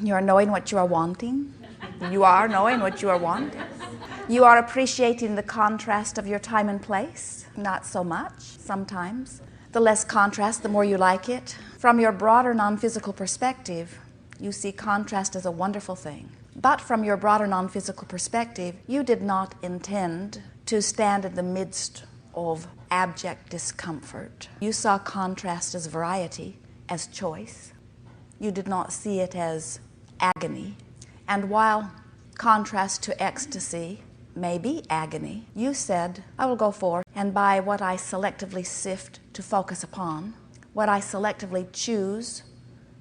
You are knowing what you are wanting. You are knowing what you are wanting. You are appreciating the contrast of your time and place. Not so much, sometimes. The less contrast, the more you like it. From your broader non-physical perspective, you see contrast as a wonderful thing. But from your broader non-physical perspective, you did not intend to stand in the midst of abject discomfort. You saw contrast as variety, as choice. You did not see it as agony. And while contrast to ecstasy may be agony, you said, I will go forth and by what I selectively sift to focus upon, what I selectively choose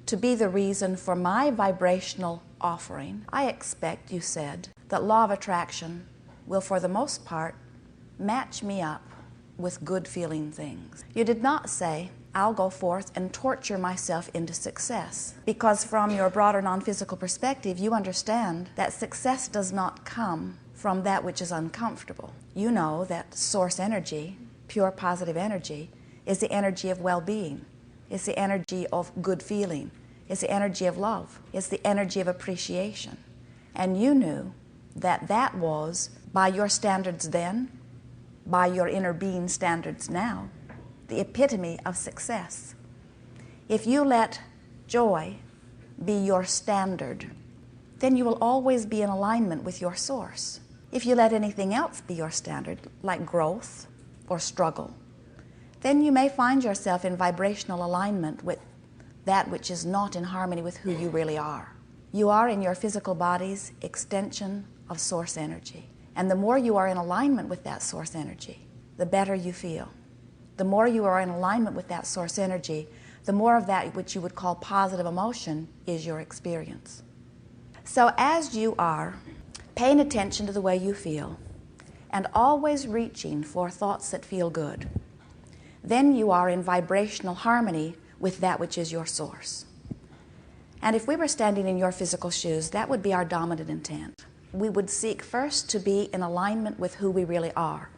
to be the reason for my vibrational offering, I expect, you said, that law of attraction will for the most part match me up with good feeling things. You did not say, I'll go forth and torture myself into success, because from your broader non-physical perspective, you understand that success does not come from that which is uncomfortable. You know that source energy, pure positive energy, is the energy of well-being. It's the energy of good feeling. It's the energy of love. It's the energy of appreciation. And you knew that that was, by your standards then, by your inner being standards now, the epitome of success. If you let joy be your standard, then you will always be in alignment with your source. If you let anything else be your standard, like growth or struggle, then you may find yourself in vibrational alignment with that which is not in harmony with who you really are. You are in your physical body's extension of source energy. And the more you are in alignment with that source energy, the better you feel. The more you are in alignment with that source energy, the more of that which you would call positive emotion is your experience. So as you are paying attention to the way you feel and always reaching for thoughts that feel good, then you are in vibrational harmony with that which is your source. And if we were standing in your physical shoes, that would be our dominant intent. We would seek first to be in alignment with who we really are.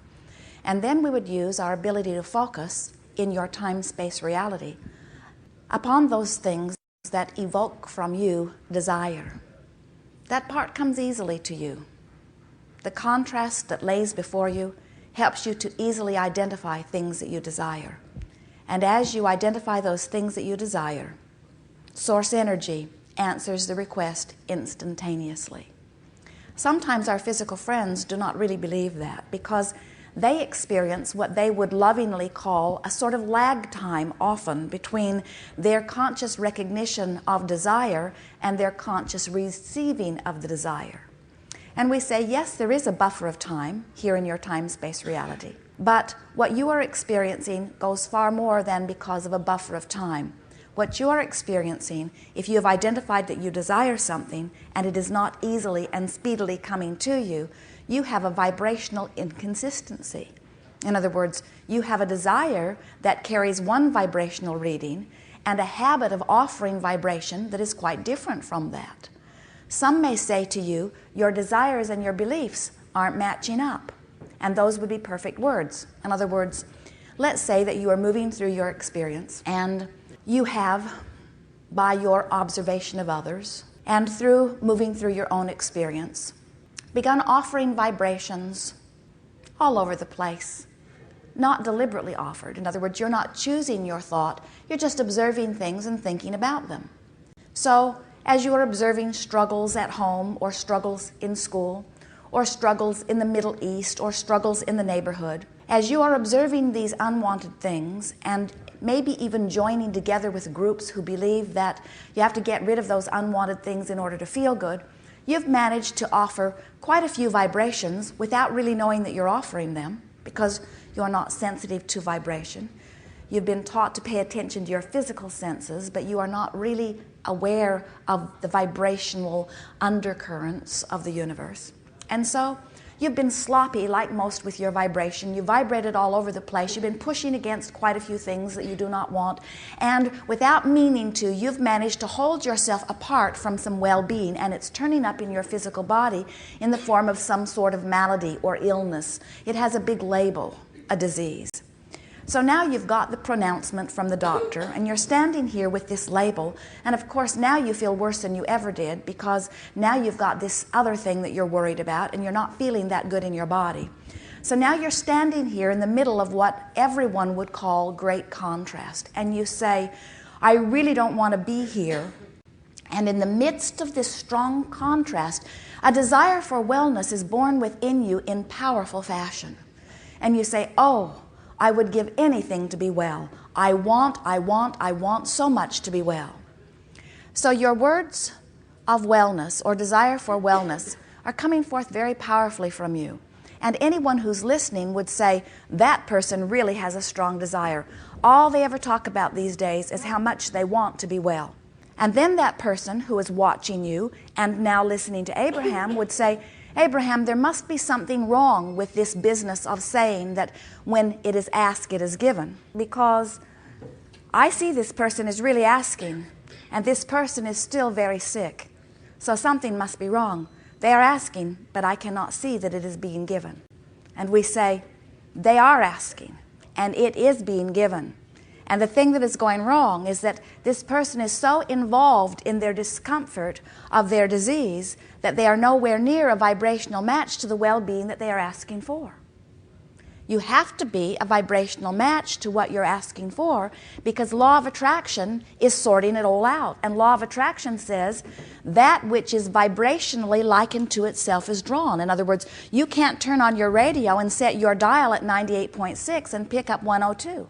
And then we would use our ability to focus in your time-space reality upon those things that evoke from you desire. That part comes easily to you. The contrast that lays before you helps you to easily identify things that you desire. And as you identify those things that you desire, source energy answers the request instantaneously. Sometimes our physical friends do not really believe that, because they experience what they would lovingly call a sort of lag time often between their conscious recognition of desire and their conscious receiving of the desire. And we say, yes, there is a buffer of time here in your time-space reality, but what you are experiencing goes far more than because of a buffer of time. What you are experiencing, if you have identified that you desire something and it is not easily and speedily coming to you, you have a vibrational inconsistency. In other words, you have a desire that carries one vibrational reading and a habit of offering vibration that is quite different from that. Some may say to you, your desires and your beliefs aren't matching up, and those would be perfect words. In other words, let's say that you are moving through your experience and you have, by your observation of others and through moving through your own experience, begun offering vibrations all over the place, not deliberately offered. In other words, you're not choosing your thought, you're just observing things and thinking about them. So, as you are observing struggles at home or struggles in school or struggles in the Middle East or struggles in the neighborhood, as you are observing these unwanted things and maybe even joining together with groups who believe that you have to get rid of those unwanted things in order to feel good, you've managed to offer quite a few vibrations without really knowing that you're offering them, because you're not sensitive to vibration. You've been taught to pay attention to your physical senses, but you are not really aware of the vibrational undercurrents of the universe. And so you've been sloppy, like most with your vibration. You vibrated all over the place. You've been pushing against quite a few things that you do not want. And without meaning to, you've managed to hold yourself apart from some well-being, and it's turning up in your physical body in the form of some sort of malady or illness. It has a big label, a disease. So now you've got the pronouncement from the doctor, and you're standing here with this label, and of course now you feel worse than you ever did, because now you've got this other thing that you're worried about, and you're not feeling that good in your body. So now you're standing here in the middle of what everyone would call great contrast, and you say, I really don't want to be here. And in the midst of this strong contrast, a desire for wellness is born within you in powerful fashion. And you say, oh, I would give anything to be well. I want so much to be well. So your words of wellness or desire for wellness are coming forth very powerfully from you. And anyone who's listening would say, that person really has a strong desire. All they ever talk about these days is how much they want to be well. And then that person who is watching you and now listening to Abraham would say, Abraham, there must be something wrong with this business of saying that when it is asked, it is given. Because I see this person is really asking, and this person is still very sick. So something must be wrong. They are asking, but I cannot see that it is being given. And we say, they are asking, and it is being given. And the thing that is going wrong is that this person is so involved in their discomfort of their disease that they are nowhere near a vibrational match to the well-being that they are asking for. You have to be a vibrational match to what you're asking for, because law of attraction is sorting it all out. And law of attraction says that which is vibrationally likened to itself is drawn. In other words, you can't turn on your radio and set your dial at 98.6 and pick up 102.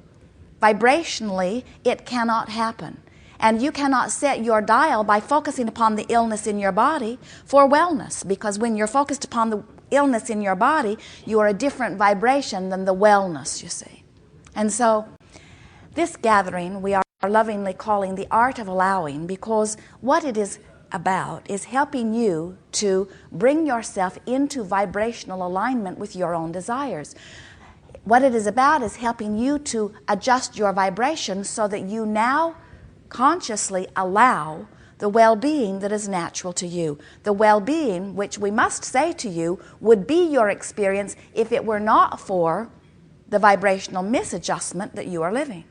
Vibrationally, it cannot happen. And you cannot set your dial by focusing upon the illness in your body for wellness, because when you're focused upon the illness in your body, you are a different vibration than the wellness, you see. And so this gathering we are lovingly calling the art of allowing, because what it is about is helping you to bring yourself into vibrational alignment with your own desires. What it is about is helping you to adjust your vibration so that you now consciously allow the well-being that is natural to you. The well-being, which we must say to you, would be your experience if it were not for the vibrational misadjustment that you are living.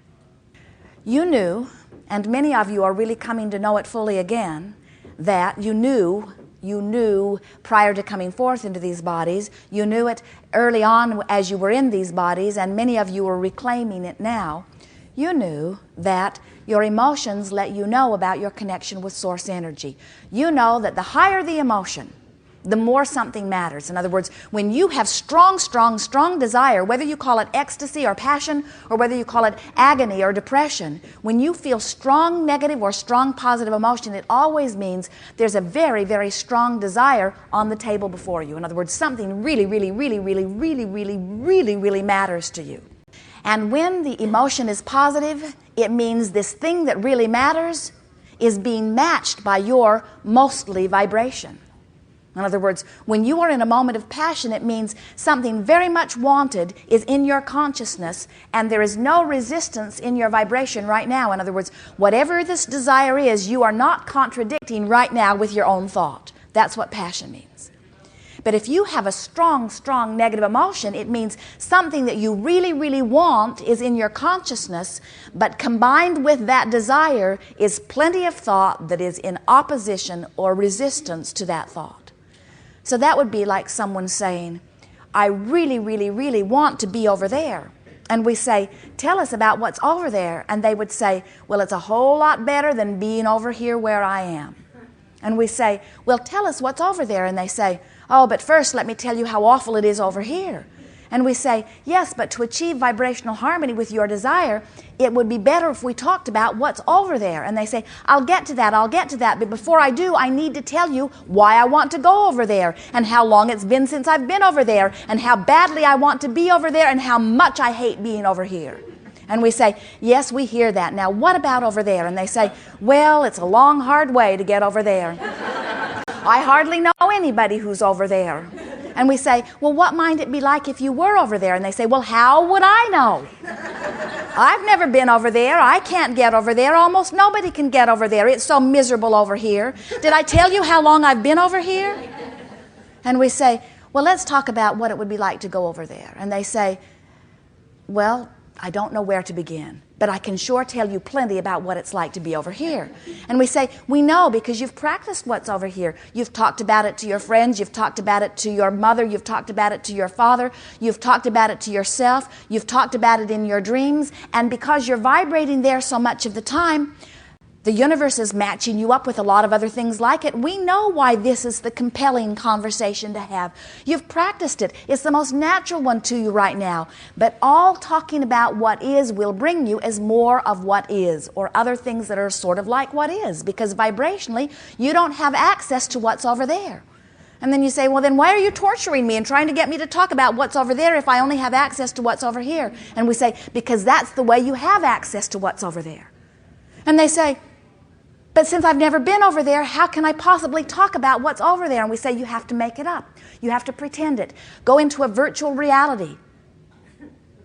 You knew, and many of you are really coming to know it fully again, that you knew prior to coming forth into these bodies. You knew it early on as you were in these bodies, and many of you are reclaiming it now. You knew that your emotions let you know about your connection with source energy. You know that the higher the emotion, the more something matters. In other words, when you have strong desire, whether you call it ecstasy or passion, or whether you call it agony or depression, when you feel strong negative or strong positive emotion, it always means there's a very, very strong desire on the table before you. In other words, something really matters to you. And when the emotion is positive, it means this thing that really matters is being matched by your mostly vibration. In other words, when you are in a moment of passion, it means something very much wanted is in your consciousness, and there is no resistance in your vibration right now. In other words, whatever this desire is, you are not contradicting right now with your own thought. That's what passion means. But if you have a strong negative emotion, it means something that you really want is in your consciousness, but combined with that desire is plenty of thought that is in opposition or resistance to that thought. So that would be like someone saying, I really want to be over there. And we say, tell us about what's over there. And they would say, well, it's a whole lot better than being over here where I am. And we say, well, tell us what's over there. And they say, oh, but first let me tell you how awful it is over here. And we say, yes, but to achieve vibrational harmony with your desire, it would be better if we talked about what's over there. And they say, I'll get to that, but before I do, I need to tell you why I want to go over there, and how long it's been since I've been over there, and how badly I want to be over there, and how much I hate being over here. And we say, yes, we hear that. Now, what about over there? And they say, well, it's a long, hard way to get over there. I hardly know anybody who's over there. And we say, well, what might it be like if you were over there? And they say, well, how would I know? I've never been over there. I can't get over there. Almost nobody can get over there. It's so miserable over here. Did I tell you how long I've been over here? And we say, well, let's talk about what it would be like to go over there. And they say, well, I don't know where to begin, but I can sure tell you plenty about what it's like to be over here. And we say, we know because you've practiced what's over here. You've talked about it to your friends. You've talked about it to your mother. You've talked about it to your father. You've talked about it to yourself. You've talked about it in your dreams. And because you're vibrating there so much of the time, the universe is matching you up with a lot of other things like it. We know why this is the compelling conversation to have. You've practiced it. It's the most natural one to you right now. But all talking about what is will bring you as more of what is, or other things that are sort of like what is, because vibrationally, you don't have access to what's over there. And then you say, well, then why are you torturing me and trying to get me to talk about what's over there if I only have access to what's over here? And we say, because that's the way you have access to what's over there. And they say, but since I've never been over there, how can I possibly talk about what's over there? And we say, you have to make it up. You have to pretend it. Go into a virtual reality.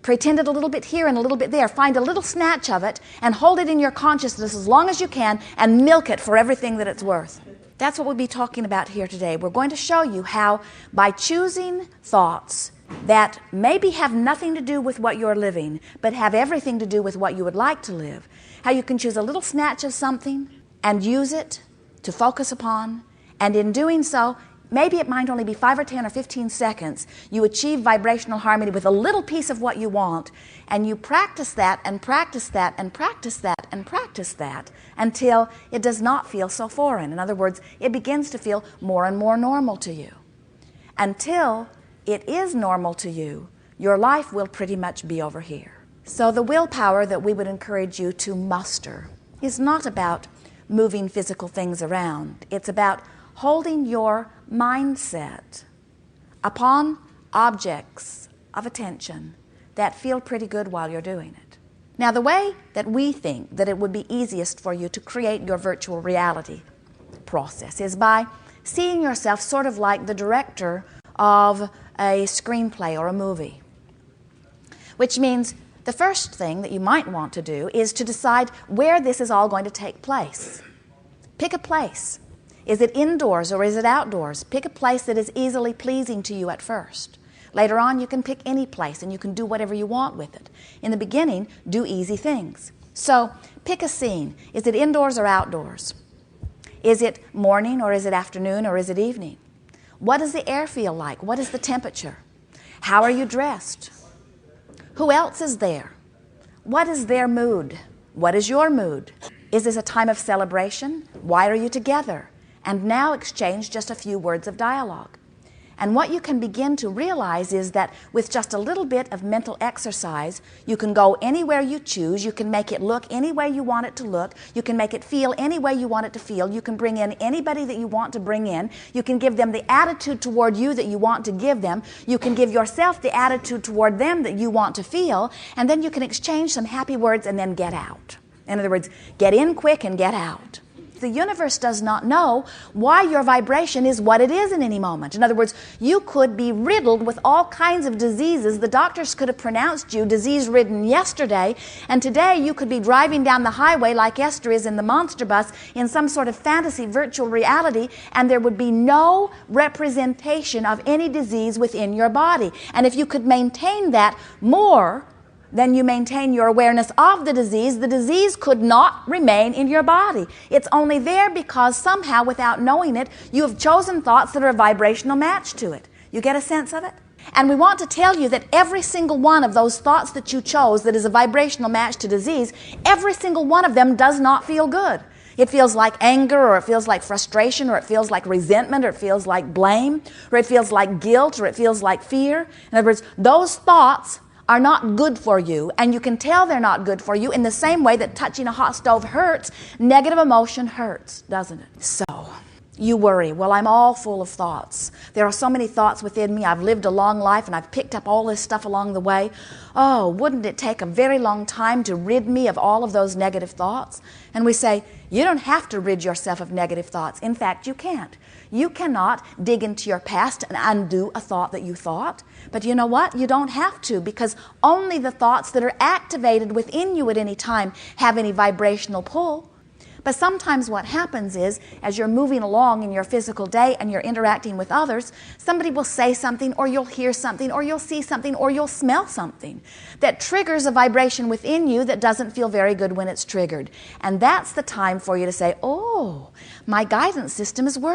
Pretend it a little bit here and a little bit there. Find a little snatch of it and hold it in your consciousness as long as you can and milk it for everything that it's worth. That's what we'll be talking about here today. We're going to show you how by choosing thoughts that maybe have nothing to do with what you're living, but have everything to do with what you would like to live, how you can choose a little snatch of something and use it to focus upon, and in doing so, maybe it might only be 5 or 10 or 15 seconds, you achieve vibrational harmony with a little piece of what you want, and you practice that and practice that and practice that and practice that until it does not feel so foreign. In other words, it begins to feel more and more normal to you. Until it is normal to you, your life will pretty much be over here. So the willpower that we would encourage you to muster is not about moving physical things around. It's about holding your mindset upon objects of attention that feel pretty good while you're doing it. Now, the way that we think that it would be easiest for you to create your virtual reality process is by seeing yourself sort of like the director of a screenplay or a movie, which means the first thing that you might want to do is to decide where this is all going to take place. Pick a place. Is it indoors or is it outdoors? Pick a place that is easily pleasing to you at first. Later on, you can pick any place and you can do whatever you want with it. In the beginning, do easy things. So pick a scene. Is it indoors or outdoors? Is it morning or is it afternoon or is it evening? What does the air feel like? What is the temperature? How are you dressed? Who else is there? What is their mood? What is your mood? Is this a time of celebration? Why are you together? And now exchange just a few words of dialogue. And what you can begin to realize is that with just a little bit of mental exercise, you can go anywhere you choose. You can make it look any way you want it to look. You can make it feel any way you want it to feel. You can bring in anybody that you want to bring in. You can give them the attitude toward you that you want to give them. You can give yourself the attitude toward them that you want to feel. And then you can exchange some happy words and then get out. In other words, get in quick and get out. The universe does not know why your vibration is what it is in any moment. In other words, you could be riddled with all kinds of diseases. The doctors could have pronounced you disease-ridden yesterday, and today you could be driving down the highway like Esther is in the monster bus in some sort of fantasy virtual reality, and there would be no representation of any disease within your body. And if you could maintain that more then you maintain your awareness of the disease could not remain in your body. It's only there because somehow, without knowing it, you have chosen thoughts that are a vibrational match to it. You get a sense of it? And we want to tell you that every single one of those thoughts that you chose that is a vibrational match to disease, every single one of them does not feel good. It feels like anger, or it feels like frustration, or it feels like resentment, or it feels like blame, or it feels like guilt, or it feels like fear. In other words, those thoughts are not good for you, and you can tell they're not good for you in the same way that touching a hot stove hurts. Negative emotion hurts, doesn't it? So you worry, well, I'm all full of thoughts. There are so many thoughts within me. I've lived a long life and I've picked up all this stuff along the way. Oh, wouldn't it take a very long time to rid me of all of those negative thoughts? And we say, you don't have to rid yourself of negative thoughts. In fact, you can't. You cannot dig into your past and undo a thought that you thought. But you know what? You don't have to, because only the thoughts that are activated within you at any time have any vibrational pull. But sometimes what happens is, as you're moving along in your physical day and you're interacting with others, somebody will say something, or you'll hear something, or you'll see something, or you'll smell something that triggers a vibration within you that doesn't feel very good when it's triggered. And that's the time for you to say, oh, my guidance system is working.